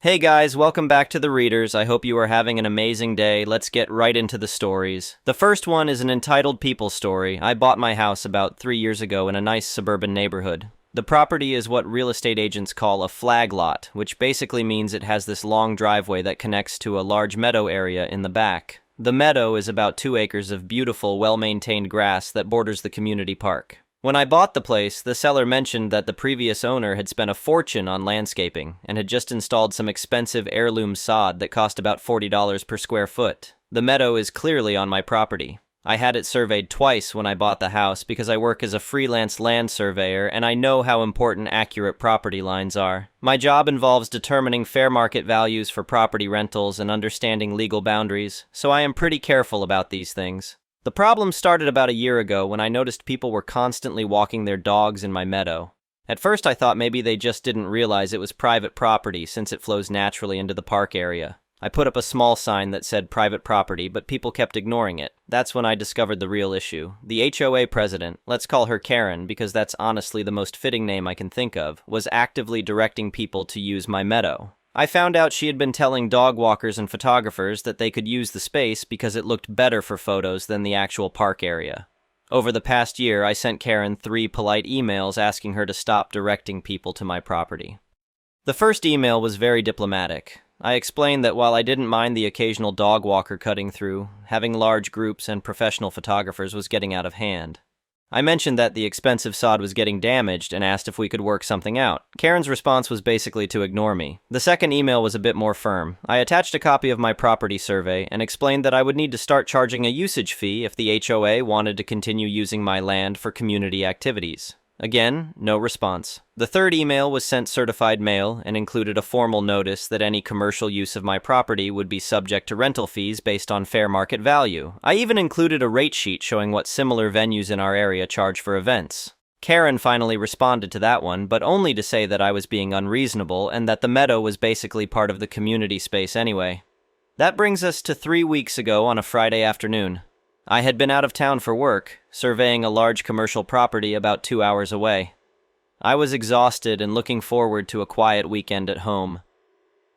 Hey guys, welcome back to the Readers. I hope you are having an amazing day. Let's get right into the stories. The first one is an entitled People story. I bought my house about 3 years ago in a nice suburban neighborhood. The property is what real estate agents call a flag lot, which basically means it has this long driveway that connects to a large meadow area in the back. The meadow is about 2 acres of beautiful, well-maintained grass that borders the community park. When I bought the place, the seller mentioned that the previous owner had spent a fortune on landscaping and had just installed some expensive heirloom sod that cost about $40 per square foot. The meadow is clearly on my property. I had it surveyed twice when I bought the house because I work as a freelance land surveyor and I know how important accurate property lines are. My job involves determining fair market values for property rentals and understanding legal boundaries, so I am pretty careful about these things. The problem started about a year ago when I noticed people were constantly walking their dogs in my meadow. At first I thought maybe they just didn't realize it was private property since it flows naturally into the park area. I put up a small sign that said private property, but people kept ignoring it. That's when I discovered the real issue. The HOA president, let's call her Karen because that's honestly the most fitting name I can think of, was actively directing people to use my meadow. I found out she had been telling dog walkers and photographers that they could use the space because it looked better for photos than the actual park area. Over the past year, I sent Karen 3 polite emails asking her to stop directing people to my property. The first email was very diplomatic. I explained that while I didn't mind the occasional dog walker cutting through, having large groups and professional photographers was getting out of hand. I mentioned that the expensive sod was getting damaged and asked if we could work something out. Karen's response was basically to ignore me. The second email was a bit more firm. I attached a copy of my property survey and explained that I would need to start charging a usage fee if the HOA wanted to continue using my land for community activities. Again, no response. The third email was sent certified mail and included a formal notice that any commercial use of my property would be subject to rental fees based on fair market value. I even included a rate sheet showing what similar venues in our area charge for events. Karen finally responded to that one, but only to say that I was being unreasonable and that the meadow was basically part of the community space anyway. That brings us to 3 weeks ago on a Friday afternoon. I had been out of town for work, surveying a large commercial property about 2 hours away. I was exhausted and looking forward to a quiet weekend at home.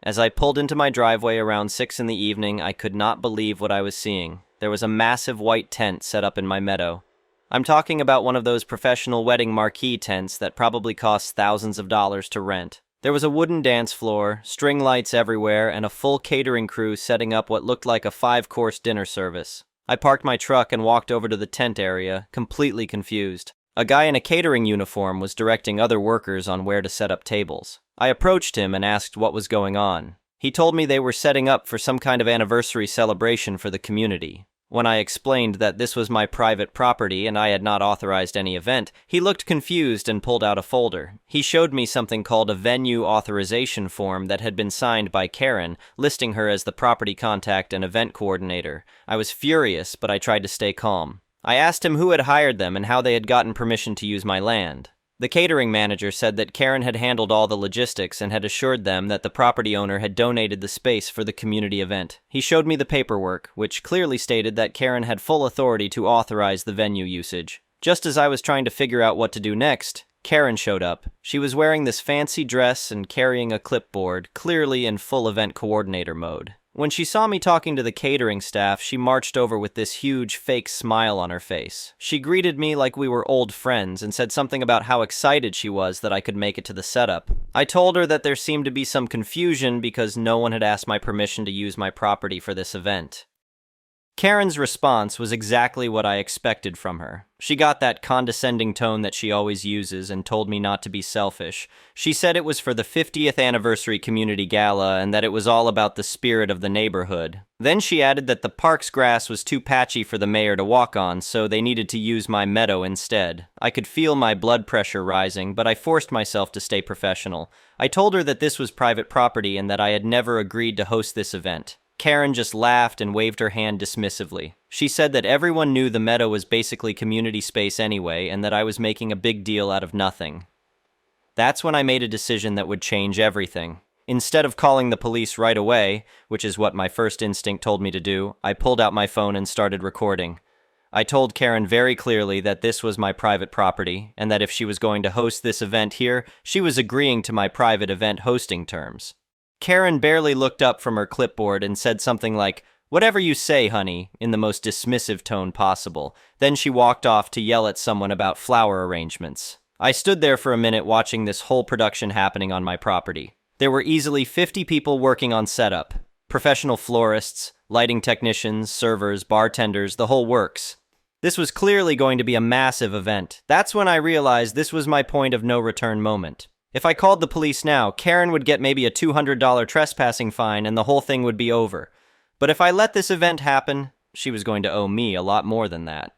As I pulled into my driveway around 6 in the evening, I could not believe what I was seeing. There was a massive white tent set up in my meadow. I'm talking about one of those professional wedding marquee tents that probably costs thousands of dollars to rent. There was a wooden dance floor, string lights everywhere, and a full catering crew setting up what looked like a 5-course dinner service. I parked my truck and walked over to the tent area, completely confused. A guy in a catering uniform was directing other workers on where to set up tables. I approached him and asked what was going on. He told me they were setting up for some kind of anniversary celebration for the community. When I explained that this was my private property and I had not authorized any event, he looked confused and pulled out a folder. He showed me something called a venue authorization form that had been signed by Karen, listing her as the property contact and event coordinator. I was furious, but I tried to stay calm. I asked him who had hired them and how they had gotten permission to use my land. The catering manager said that Karen had handled all the logistics and had assured them that the property owner had donated the space for the community event. He showed me the paperwork, which clearly stated that Karen had full authority to authorize the venue usage. Just as I was trying to figure out what to do next, Karen showed up. She was wearing this fancy dress and carrying a clipboard, clearly in full event coordinator mode. When she saw me talking to the catering staff, she marched over with this huge fake smile on her face. She greeted me like we were old friends and said something about how excited she was that I could make it to the setup. I told her that there seemed to be some confusion because no one had asked my permission to use my property for this event. Karen's response was exactly what I expected from her. She got that condescending tone that she always uses and told me not to be selfish. She said it was for the 50th anniversary community gala and that it was all about the spirit of the neighborhood. Then she added that the park's grass was too patchy for the mayor to walk on, so they needed to use my meadow instead. I could feel my blood pressure rising, but I forced myself to stay professional. I told her that this was private property and that I had never agreed to host this event. Karen just laughed and waved her hand dismissively. She said that everyone knew the meadow was basically community space anyway and that I was making a big deal out of nothing. That's when I made a decision that would change everything. Instead of calling the police right away, which is what my first instinct told me to do, I pulled out my phone and started recording. I told Karen very clearly that this was my private property and that if she was going to host this event here, she was agreeing to my private event hosting terms. Karen barely looked up from her clipboard and said something like, "Whatever you say, honey," in the most dismissive tone possible. Then she walked off to yell at someone about flower arrangements. I stood there for a minute watching this whole production happening on my property. There were easily 50 people working on setup. Professional florists, lighting technicians, servers, bartenders, the whole works. This was clearly going to be a massive event. That's when I realized this was my point of no return moment. If I called the police now, Karen would get maybe a $200 trespassing fine and the whole thing would be over. But if I let this event happen, she was going to owe me a lot more than that.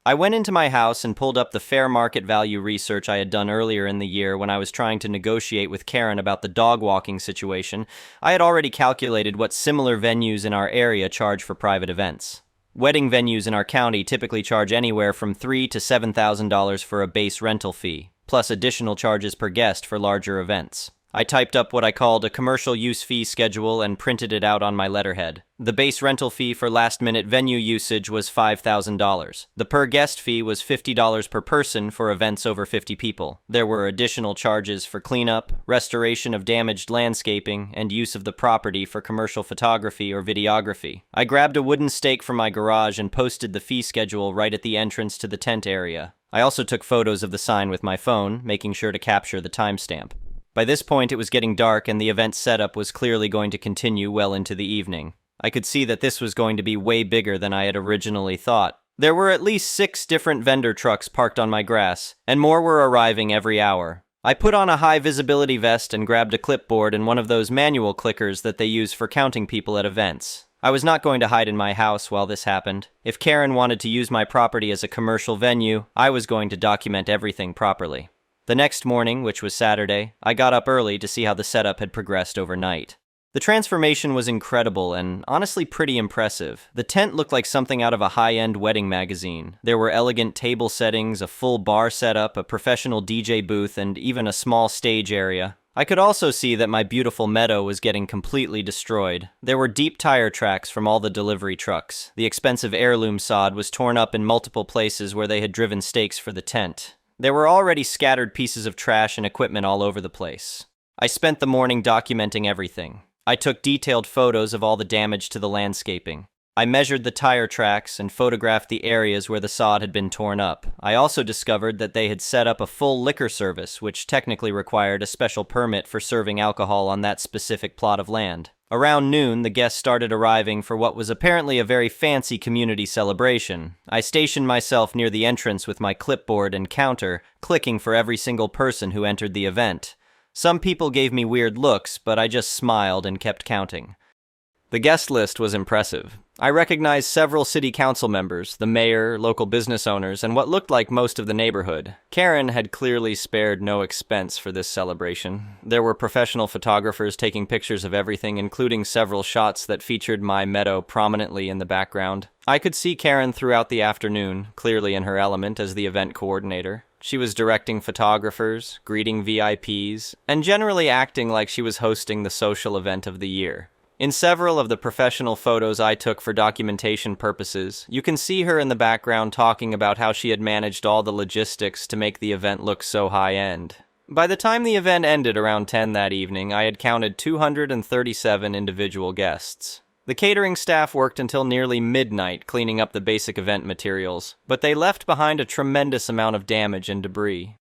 I went into my house and pulled up the fair market value research I had done earlier in the year when I was trying to negotiate with Karen about the dog walking situation. I had already calculated what similar venues in our area charge for private events. Wedding venues in our county typically charge anywhere from $3,000 to $7,000 for a base rental fee, plus additional charges per guest for larger events. I typed up what I called a commercial use fee schedule and printed it out on my letterhead. The base rental fee for last-minute venue usage was $5,000. The per-guest fee was $50 per person for events over 50 people. There were additional charges for cleanup, restoration of damaged landscaping, and use of the property for commercial photography or videography. I grabbed a wooden stake from my garage and posted the fee schedule right at the entrance to the tent area. I also took photos of the sign with my phone, making sure to capture the timestamp. By this point, it was getting dark and the event setup was clearly going to continue well into the evening. I could see that this was going to be way bigger than I had originally thought. There were at least 6 different vendor trucks parked on my grass, and more were arriving every hour. I put on a high-visibility vest and grabbed a clipboard and one of those manual clickers that they use for counting people at events. I was not going to hide in my house while this happened. If Karen wanted to use my property as a commercial venue, I was going to document everything properly. The next morning, which was Saturday, I got up early to see how the setup had progressed overnight. The transformation was incredible and honestly pretty impressive. The tent looked like something out of a high-end wedding magazine. There were elegant table settings, a full bar setup, a professional DJ booth, and even a small stage area. I could also see that my beautiful meadow was getting completely destroyed. There were deep tire tracks from all the delivery trucks. The expensive heirloom sod was torn up in multiple places where they had driven stakes for the tent. There were already scattered pieces of trash and equipment all over the place. I spent the morning documenting everything. I took detailed photos of all the damage to the landscaping. I measured the tire tracks and photographed the areas where the sod had been torn up. I also discovered that they had set up a full liquor service, which technically required a special permit for serving alcohol on that specific plot of land. Around noon, the guests started arriving for what was apparently a very fancy community celebration. I stationed myself near the entrance with my clipboard and counter, clicking for every single person who entered the event. Some people gave me weird looks, but I just smiled and kept counting. The guest list was impressive. I recognized several city council members, the mayor, local business owners, and what looked like most of the neighborhood. Karen had clearly spared no expense for this celebration. There were professional photographers taking pictures of everything, including several shots that featured my meadow prominently in the background. I could see Karen throughout the afternoon, clearly in her element as the event coordinator. She was directing photographers, greeting VIPs, and generally acting like she was hosting the social event of the year. In several of the professional photos I took for documentation purposes, you can see her in the background talking about how she had managed all the logistics to make the event look so high-end. By the time the event ended around 10 that evening, I had counted 237 individual guests. The catering staff worked until nearly midnight cleaning up the basic event materials, but they left behind a tremendous amount of damage and debris.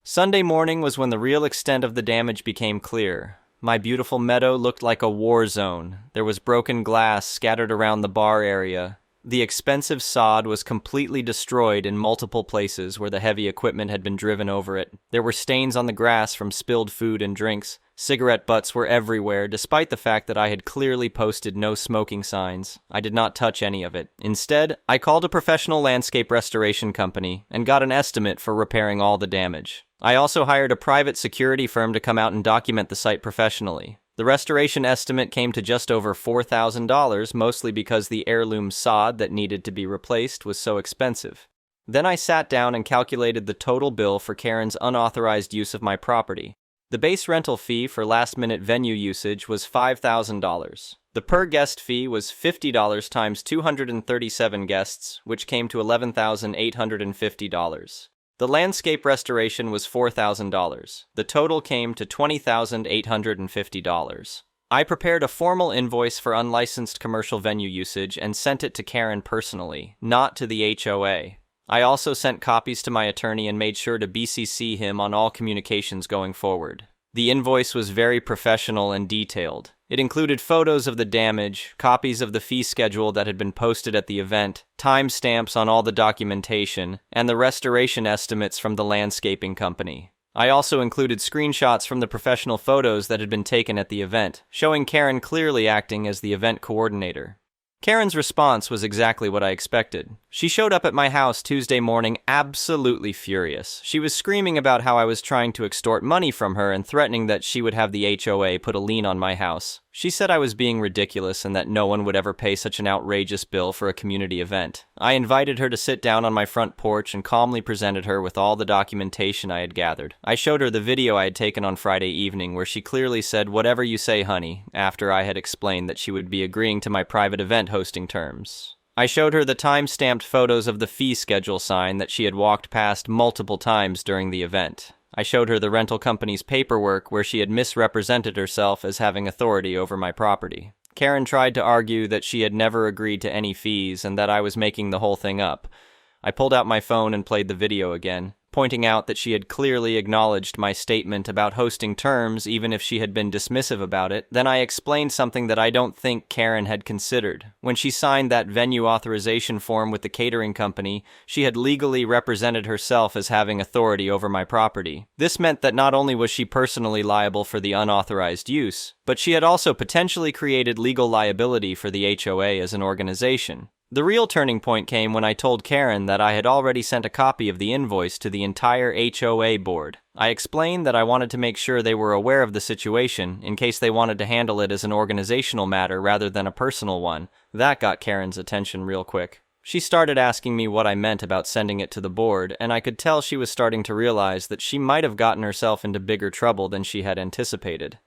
Sunday morning was when the real extent of the damage became clear. My beautiful meadow looked like a war zone. There was broken glass scattered around the bar area. The expensive sod was completely destroyed in multiple places where the heavy equipment had been driven over it. There were stains on the grass from spilled food and drinks. Cigarette butts were everywhere, despite the fact that I had clearly posted no smoking signs. I did not touch any of it. Instead, I called a professional landscape restoration company and got an estimate for repairing all the damage. I also hired a private security firm to come out and document the site professionally. The restoration estimate came to just over $4,000, mostly because the heirloom sod that needed to be replaced was so expensive. Then I sat down and calculated the total bill for Karen's unauthorized use of my property. The base rental fee for last-minute venue usage was $5,000. The per-guest fee was $50 times 237 guests, which came to $11,850. The landscape restoration was $4,000. The total came to $20,850. I prepared a formal invoice for unlicensed commercial venue usage and sent it to Karen personally, not to the HOA. I also sent copies to my attorney and made sure to BCC him on all communications going forward. The invoice was very professional and detailed. It included photos of the damage, copies of the fee schedule that had been posted at the event, timestamps on all the documentation, and the restoration estimates from the landscaping company. I also included screenshots from the professional photos that had been taken at the event, showing Karen clearly acting as the event coordinator. Karen's response was exactly what I expected. She showed up at my house Tuesday morning absolutely furious. She was screaming about how I was trying to extort money from her and threatening that she would have the HOA put a lien on my house. She said I was being ridiculous and that no one would ever pay such an outrageous bill for a community event. I invited her to sit down on my front porch and calmly presented her with all the documentation I had gathered. I showed her the video I had taken on Friday evening where she clearly said, "Whatever you say, honey," after I had explained that she would be agreeing to my private event hosting terms. I showed her the time-stamped photos of the fee schedule sign that she had walked past multiple times during the event. I showed her the rental company's paperwork where she had misrepresented herself as having authority over my property. Karen tried to argue that she had never agreed to any fees and that I was making the whole thing up. I pulled out my phone and played the video again, pointing out that she had clearly acknowledged my statement about hosting terms even if she had been dismissive about it. Then I explained something that I don't think Karen had considered. When she signed that venue authorization form with the catering company, she had legally represented herself as having authority over my property. This meant that not only was she personally liable for the unauthorized use, but she had also potentially created legal liability for the HOA as an organization. The real turning point came when I told Karen that I had already sent a copy of the invoice to the entire HOA board. I explained that I wanted to make sure they were aware of the situation in case they wanted to handle it as an organizational matter rather than a personal one. That got Karen's attention real quick. She started asking me what I meant about sending it to the board, and I could tell she was starting to realize that she might have gotten herself into bigger trouble than she had anticipated.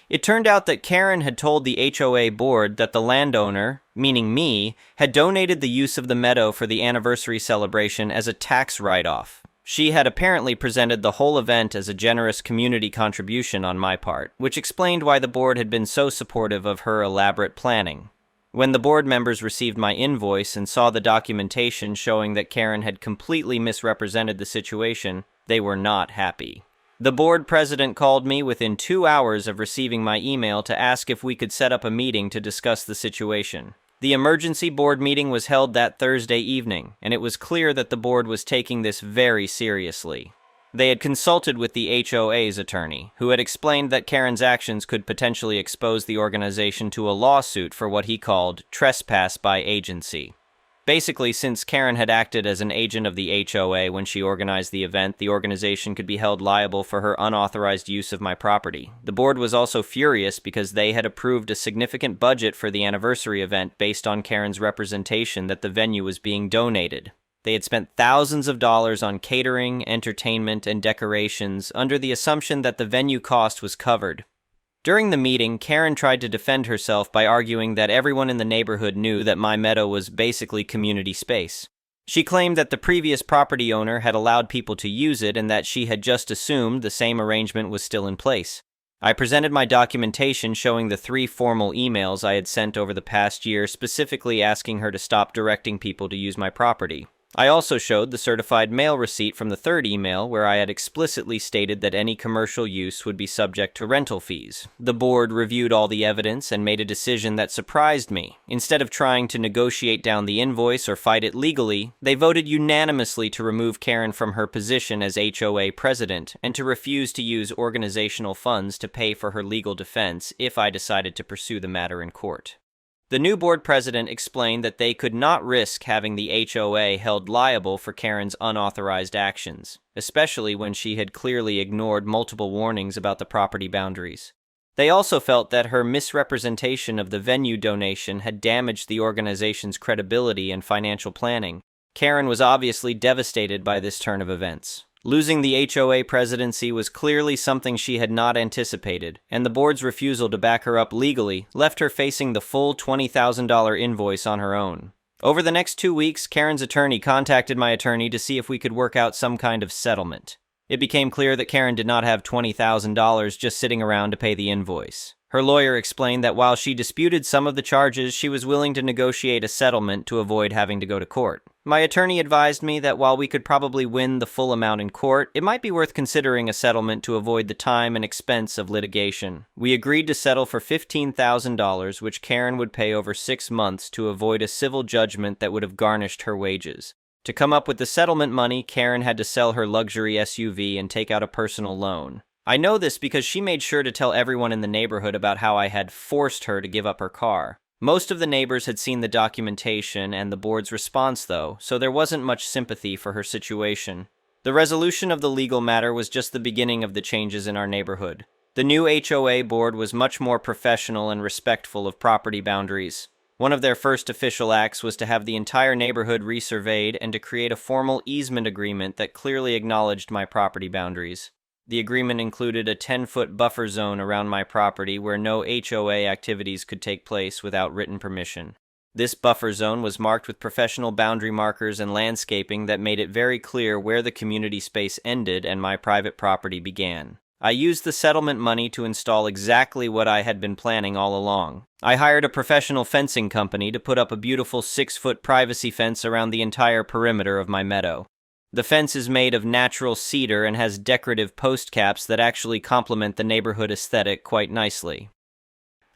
It turned out that Karen had told the HOA board that the landowner, meaning me, had donated the use of the meadow for the anniversary celebration as a tax write-off. She had apparently presented the whole event as a generous community contribution on my part, which explained why the board had been so supportive of her elaborate planning. When the board members received my invoice and saw the documentation showing that Karen had completely misrepresented the situation, they were not happy. The board president called me within 2 hours of receiving my email to ask if we could set up a meeting to discuss the situation. The emergency board meeting was held that Thursday evening, and it was clear that the board was taking this very seriously. They had consulted with the HOA's attorney, who had explained that Karen's actions could potentially expose the organization to a lawsuit for what he called trespass by agency. Basically, since Karen had acted as an agent of the HOA when she organized the event, the organization could be held liable for her unauthorized use of my property. The board was also furious because they had approved a significant budget for the anniversary event based on Karen's representation that the venue was being donated. They had spent thousands of dollars on catering, entertainment, and decorations under the assumption that the venue cost was covered. During the meeting, Karen tried to defend herself by arguing that everyone in the neighborhood knew that my meadow was basically community space. She claimed that the previous property owner had allowed people to use it and that she had just assumed the same arrangement was still in place. I presented my documentation showing the 3 formal emails I had sent over the past year, specifically asking her to stop directing people to use my property. I also showed the certified mail receipt from the 3rd email where I had explicitly stated that any commercial use would be subject to rental fees. The board reviewed all the evidence and made a decision that surprised me. Instead of trying to negotiate down the invoice or fight it legally, they voted unanimously to remove Karen from her position as HOA president and to refuse to use organizational funds to pay for her legal defense if I decided to pursue the matter in court. The new board president explained that they could not risk having the HOA held liable for Karen's unauthorized actions, especially when she had clearly ignored multiple warnings about the property boundaries. They also felt that her misrepresentation of the venue donation had damaged the organization's credibility and financial planning. Karen was obviously devastated by this turn of events. Losing the HOA presidency was clearly something she had not anticipated, and the board's refusal to back her up legally left her facing the full $20,000 invoice on her own. Over the next 2 weeks, Karen's attorney contacted my attorney to see if we could work out some kind of settlement. It became clear that Karen did not have $20,000 just sitting around to pay the invoice. Her lawyer explained that while she disputed some of the charges, she was willing to negotiate a settlement to avoid having to go to court. My attorney advised me that while we could probably win the full amount in court, it might be worth considering a settlement to avoid the time and expense of litigation. We agreed to settle for $15,000, which Karen would pay over 6 months to avoid a civil judgment that would have garnished her wages. To come up with the settlement money, Karen had to sell her luxury SUV and take out a personal loan. I know this because she made sure to tell everyone in the neighborhood about how I had forced her to give up her car. Most of the neighbors had seen the documentation and the board's response, though, so there wasn't much sympathy for her situation. The resolution of the legal matter was just the beginning of the changes in our neighborhood. The new HOA board was much more professional and respectful of property boundaries. One of their first official acts was to have the entire neighborhood resurveyed and to create a formal easement agreement that clearly acknowledged my property boundaries. The agreement included a 10-foot buffer zone around my property where no HOA activities could take place without written permission. This buffer zone was marked with professional boundary markers and landscaping that made it very clear where the community space ended and my private property began. I used the settlement money to install exactly what I had been planning all along. I hired a professional fencing company to put up a beautiful 6-foot privacy fence around the entire perimeter of my meadow. The fence is made of natural cedar and has decorative post caps that actually complement the neighborhood aesthetic quite nicely.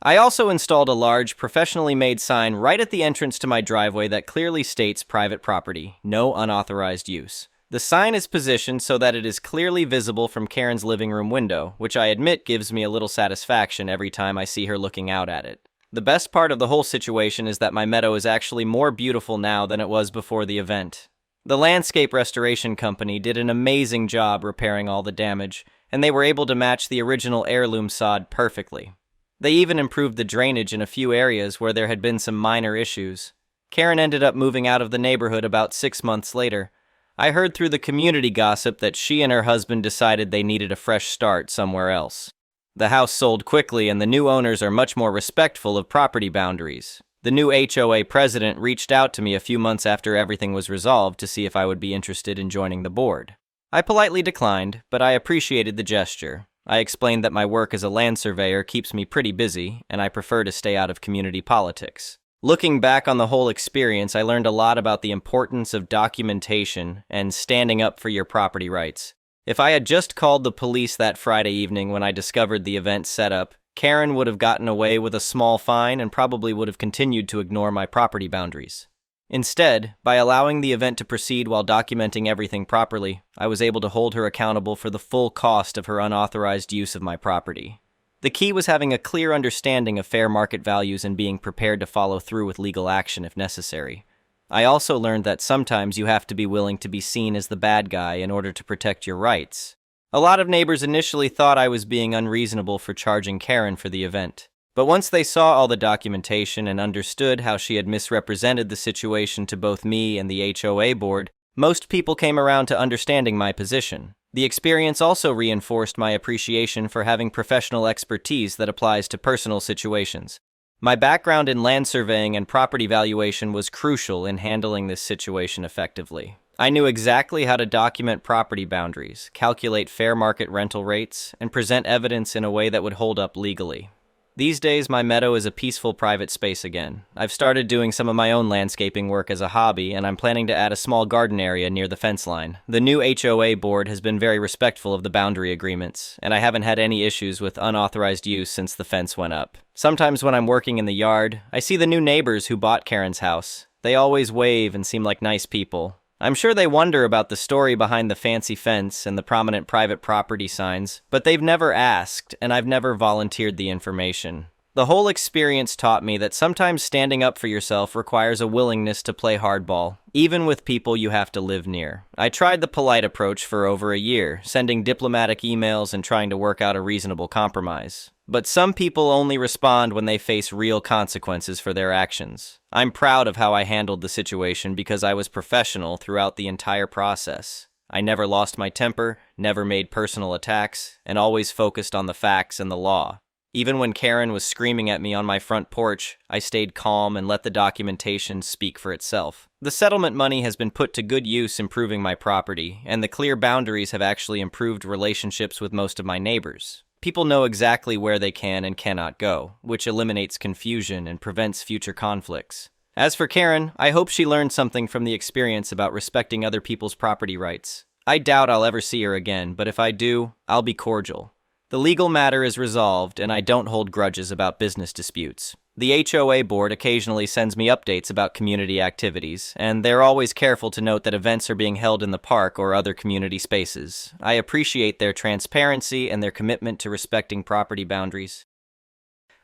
I also installed a large, professionally made sign right at the entrance to my driveway that clearly states private property, no unauthorized use. The sign is positioned so that it is clearly visible from Karen's living room window, which I admit gives me a little satisfaction every time I see her looking out at it. The best part of the whole situation is that my meadow is actually more beautiful now than it was before the event. The landscape restoration company did an amazing job repairing all the damage, and they were able to match the original heirloom sod perfectly. They even improved the drainage in a few areas where there had been some minor issues. Karen ended up moving out of the neighborhood about 6 months later. I heard through the community gossip that she and her husband decided they needed a fresh start somewhere else. The house sold quickly, and the new owners are much more respectful of property boundaries. The new HOA president reached out to me a few months after everything was resolved to see if I would be interested in joining the board. I politely declined, but I appreciated the gesture. I explained that my work as a land surveyor keeps me pretty busy, and I prefer to stay out of community politics. Looking back on the whole experience, I learned a lot about the importance of documentation and standing up for your property rights. If I had just called the police that Friday evening when I discovered the event setup, Karen would have gotten away with a small fine and probably would have continued to ignore my property boundaries. Instead, by allowing the event to proceed while documenting everything properly, I was able to hold her accountable for the full cost of her unauthorized use of my property. The key was having a clear understanding of fair market values and being prepared to follow through with legal action if necessary. I also learned that sometimes you have to be willing to be seen as the bad guy in order to protect your rights. A lot of neighbors initially thought I was being unreasonable for charging Karen for the event. But once they saw all the documentation and understood how she had misrepresented the situation to both me and the HOA board, most people came around to understanding my position. The experience also reinforced my appreciation for having professional expertise that applies to personal situations. My background in land surveying and property valuation was crucial in handling this situation effectively. I knew exactly how to document property boundaries, calculate fair market rental rates, and present evidence in a way that would hold up legally. These days, my meadow is a peaceful private space again. I've started doing some of my own landscaping work as a hobby, and I'm planning to add a small garden area near the fence line. The new HOA board has been very respectful of the boundary agreements, and I haven't had any issues with unauthorized use since the fence went up. Sometimes when I'm working in the yard, I see the new neighbors who bought Karen's house. They always wave and seem like nice people. I'm sure they wonder about the story behind the fancy fence and the prominent private property signs, but they've never asked, and I've never volunteered the information. The whole experience taught me that sometimes standing up for yourself requires a willingness to play hardball, even with people you have to live near. I tried the polite approach for over a year, sending diplomatic emails and trying to work out a reasonable compromise. But some people only respond when they face real consequences for their actions. I'm proud of how I handled the situation because I was professional throughout the entire process. I never lost my temper, never made personal attacks, and always focused on the facts and the law. Even when Karen was screaming at me on my front porch, I stayed calm and let the documentation speak for itself. The settlement money has been put to good use improving my property, and the clear boundaries have actually improved relationships with most of my neighbors. People know exactly where they can and cannot go, which eliminates confusion and prevents future conflicts. As for Karen, I hope she learned something from the experience about respecting other people's property rights. I doubt I'll ever see her again, but if I do, I'll be cordial. The legal matter is resolved, and I don't hold grudges about business disputes. The HOA board occasionally sends me updates about community activities, and they're always careful to note that events are being held in the park or other community spaces. I appreciate their transparency and their commitment to respecting property boundaries.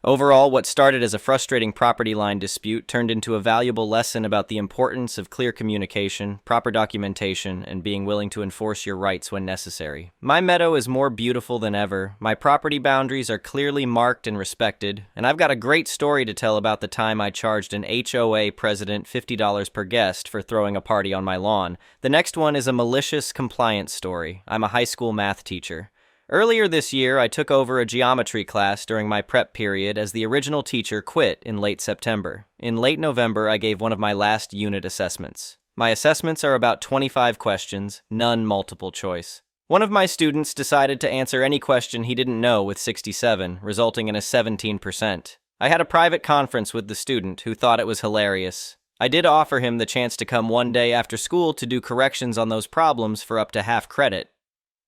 Overall, what started as a frustrating property line dispute turned into a valuable lesson about the importance of clear communication, proper documentation, and being willing to enforce your rights when necessary. My meadow is more beautiful than ever, my property boundaries are clearly marked and respected, and I've got a great story to tell about the time I charged an HOA president $50 per guest for throwing a party on my lawn. The next one is a malicious compliance story. I'm a high school math teacher. Earlier this year, I took over a geometry class during my prep period as the original teacher quit in late September. In late November, I gave one of my last unit assessments. My assessments are about 25 questions, none multiple choice. One of my students decided to answer any question he didn't know with 67, resulting in a 17%. I had a private conference with the student who thought it was hilarious. I did offer him the chance to come one day after school to do corrections on those problems for up to half credit.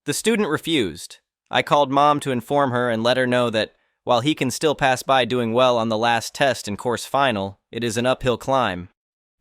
The student refused. I called Mom to inform her and let her know that, while he can still pass by doing well on the last test and course final, it is an uphill climb.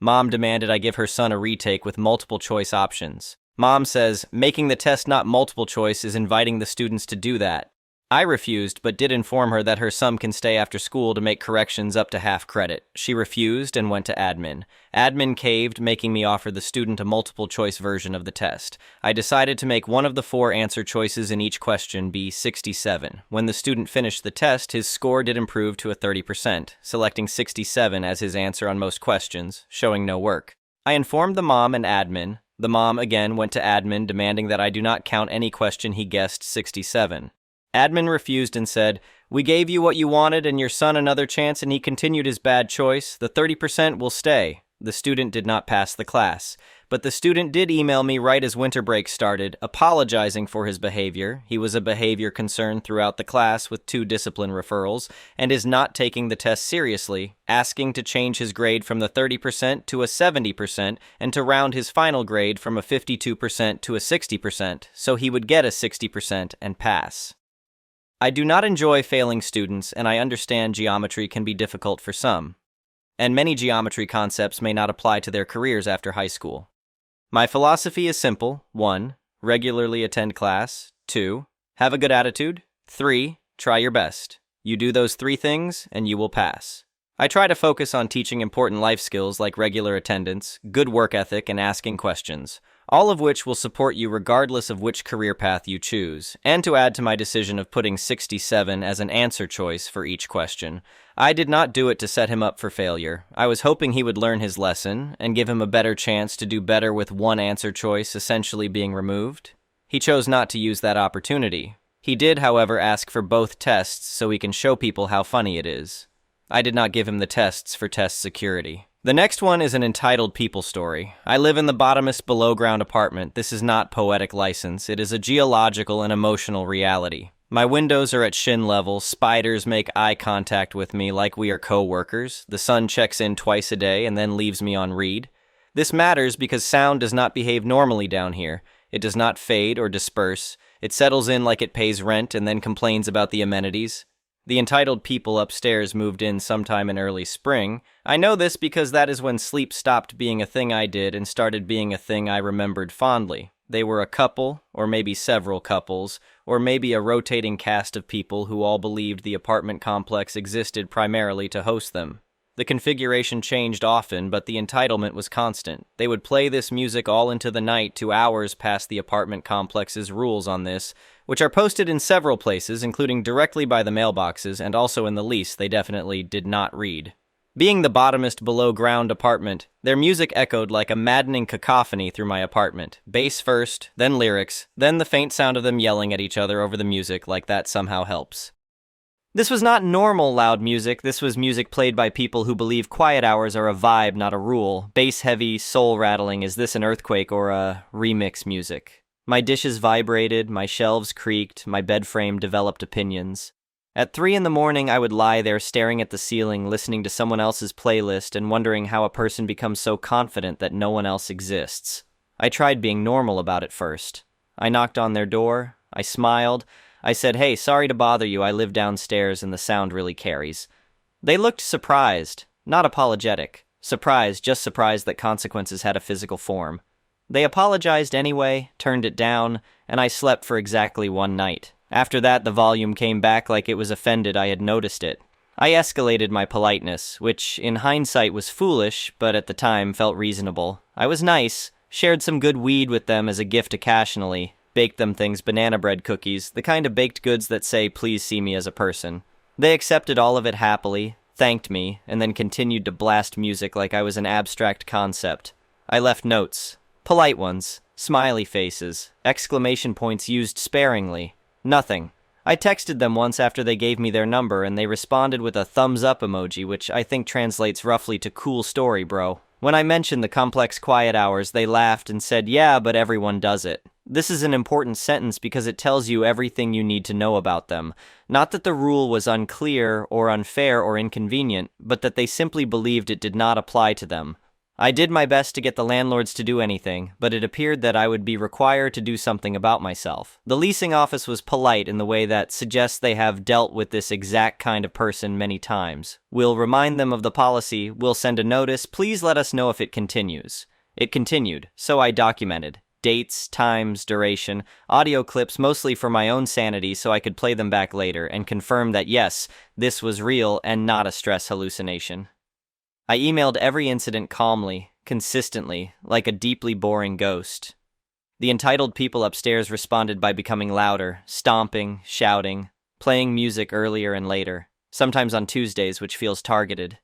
Mom demanded I give her son a retake with multiple choice options. Mom says, making the test not multiple choice is inviting the students to do that. I refused, but did inform her that her son can stay after school to make corrections up to half credit. She refused and went to admin. Admin caved, making me offer the student a multiple choice version of the test. I decided to make one of the 4 answer choices in each question be 67. When the student finished the test, his score did improve to a 30%, selecting 67 as his answer on most questions, showing no work. I informed the mom and admin. The mom again went to admin, demanding that I do not count any question he guessed 67. Admin refused and said, "We gave you what you wanted and your son another chance and he continued his bad choice. The 30% will stay." The student did not pass the class, but the student did email me right as winter break started, apologizing for his behavior. He was a behavior concern throughout the class with 2 discipline referrals and is not taking the test seriously, asking to change his grade from the 30% to a 70% and to round his final grade from a 52% to a 60% so he would get a 60% and pass. I do not enjoy failing students, and I understand geometry can be difficult for some, and many geometry concepts may not apply to their careers after high school. My philosophy is simple. 1. Regularly attend class. 2. Have a good attitude. 3. Try your best. You do those 3 things, and you will pass. I try to focus on teaching important life skills like regular attendance, good work ethic, and asking questions, all of which will support you regardless of which career path you choose. And to add to my decision of putting 67 as an answer choice for each question, I did not do it to set him up for failure. I was hoping he would learn his lesson and give him a better chance to do better with one answer choice essentially being removed. He chose not to use that opportunity. He did, however, ask for both tests so he can show people how funny it is. I did not give him the tests for test security. The next one is an entitled people story. I live in the bottomest below-ground apartment. This is not poetic license. It is a geological and emotional reality. My windows are at shin level. Spiders make eye contact with me like we are co-workers. The sun checks in twice a day and then leaves me on read. This matters because sound does not behave normally down here. It does not fade or disperse. It settles in like it pays rent and then complains about the amenities. The entitled people upstairs moved in sometime in early spring. I know this because that is when sleep stopped being a thing I did and started being a thing I remembered fondly. They were a couple, or maybe several couples, or maybe a rotating cast of people who all believed the apartment complex existed primarily to host them. The configuration changed often, but the entitlement was constant. They would play this music all into the night 2 hours past the apartment complex's rules on this, which are posted in several places, including directly by the mailboxes and also in the lease they definitely did not read. Being the bottomest below-ground apartment, their music echoed like a maddening cacophony through my apartment. Bass first, then lyrics, then the faint sound of them yelling at each other over the music like that somehow helps. This was not normal loud music. This was music played by people who believe quiet hours are a vibe, not a rule. Bass-heavy, soul-rattling, is this an earthquake or a remix music? My dishes vibrated, my shelves creaked, my bed frame developed opinions. At 3 in the morning, I would lie there staring at the ceiling, listening to someone else's playlist and wondering how a person becomes so confident that no one else exists. I tried being normal about it first. I knocked on their door. I smiled. I said, "Hey, sorry to bother you, I live downstairs and the sound really carries." They looked surprised, not apologetic. Surprised, just surprised that consequences had a physical form. They apologized anyway, turned it down, and I slept for exactly one night. After that, the volume came back like it was offended I had noticed it. I escalated my politeness, which in hindsight was foolish, but at the time felt reasonable. I was nice, shared some good weed with them as a gift occasionally, baked them things, banana bread cookies, the kind of baked goods that say, "Please see me as a person." They accepted all of it happily, thanked me, and then continued to blast music like I was an abstract concept. I left notes. Polite ones. Smiley faces. Exclamation points used sparingly. Nothing. I texted them once after they gave me their number, and they responded with a thumbs up emoji, which I think translates roughly to "cool story, bro." When I mentioned the complex quiet hours, they laughed and said, "Yeah, but everyone does it." This is an important sentence because it tells you everything you need to know about them. Not that the rule was unclear or unfair or inconvenient, but that they simply believed it did not apply to them. I did my best to get the landlords to do anything, but it appeared that I would be required to do something about myself. The leasing office was polite in the way that suggests they have dealt with this exact kind of person many times. We'll remind them of the policy, we'll send a notice, please let us know if it continues. It continued, so I documented. Dates, times, duration, audio clips mostly for my own sanity so I could play them back later and confirm that yes, this was real and not a stress hallucination. I emailed every incident calmly, consistently, like a deeply boring ghost. The entitled people upstairs responded by becoming louder, stomping, shouting, playing music earlier and later, sometimes on Tuesdays, which feels targeted.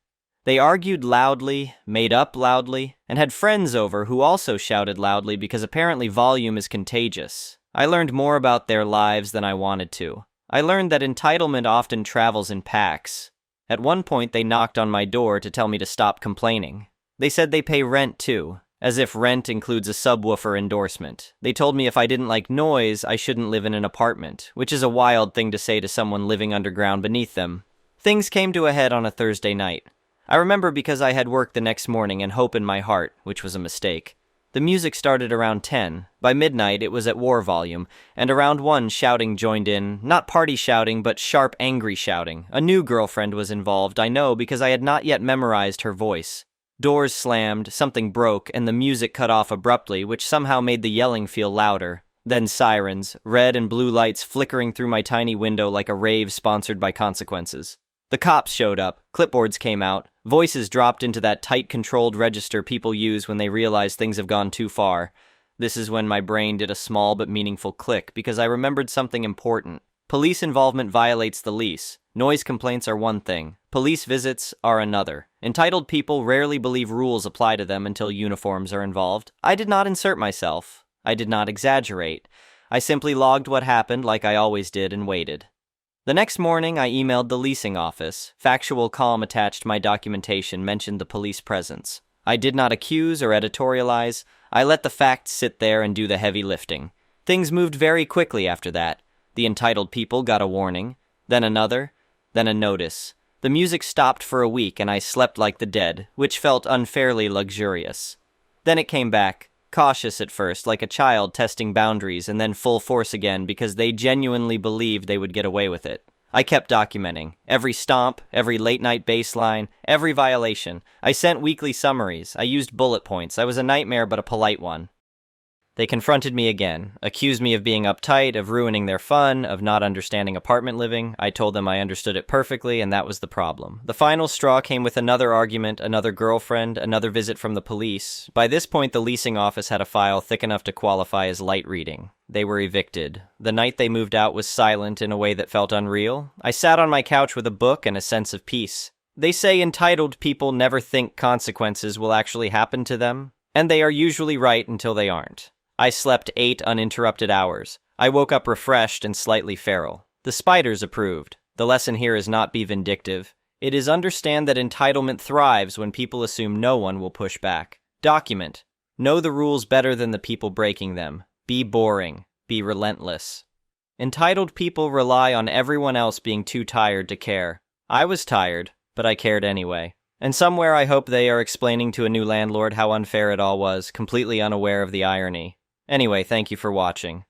They argued loudly, made up loudly, and had friends over who also shouted loudly because apparently volume is contagious. I learned more about their lives than I wanted to. I learned that entitlement often travels in packs. At one point, they knocked on my door to tell me to stop complaining. They said they pay rent too, as if rent includes a subwoofer endorsement. They told me if I didn't like noise, I shouldn't live in an apartment, which is a wild thing to say to someone living underground beneath them. Things came to a head on a Thursday night. I remember because I had work the next morning and hope in my heart, which was a mistake. The music started around 10. By midnight, it was at war volume, and around 1, shouting joined in. Not party shouting, but sharp, angry shouting. A new girlfriend was involved, I know, because I had not yet memorized her voice. Doors slammed, something broke, and the music cut off abruptly, which somehow made the yelling feel louder. Then sirens, red and blue lights flickering through my tiny window like a rave sponsored by consequences. The cops showed up, clipboards came out, voices dropped into that tight controlled register people use when they realize things have gone too far. This is when my brain did a small but meaningful click because I remembered something important. Police involvement violates the lease. Noise complaints are one thing. Police visits are another. Entitled people rarely believe rules apply to them until uniforms are involved. I did not insert myself. I did not exaggerate. I simply logged what happened like I always did and waited. The next morning, I emailed the leasing office. Factual column attached my documentation mentioned the police presence. I did not accuse or editorialize. I let the facts sit there and do the heavy lifting. Things moved very quickly after that. The entitled people got a warning, then another, then a notice. The music stopped for a week and I slept like the dead, which felt unfairly luxurious. Then it came back. Cautious at first, like a child testing boundaries, and then full force again because they genuinely believed they would get away with it. I kept documenting. Every stomp, every late-night baseline, every violation. I sent weekly summaries. I used bullet points. I was a nightmare, but a polite one. They confronted me again, accused me of being uptight, of ruining their fun, of not understanding apartment living. I told them I understood it perfectly, and that was the problem. The final straw came with another argument, another girlfriend, another visit from the police. By this point, the leasing office had a file thick enough to qualify as light reading. They were evicted. The night they moved out was silent in a way that felt unreal. I sat on my couch with a book and a sense of peace. They say entitled people never think consequences will actually happen to them, and they are usually right until they aren't. I slept 8 uninterrupted hours. I woke up refreshed and slightly feral. The spiders approved. The lesson here is not be vindictive. It is understand that entitlement thrives when people assume no one will push back. Document. Know the rules better than the people breaking them. Be boring. Be relentless. Entitled people rely on everyone else being too tired to care. I was tired, but I cared anyway. And somewhere I hope they are explaining to a new landlord how unfair it all was, completely unaware of the irony. Anyway, thank you for watching.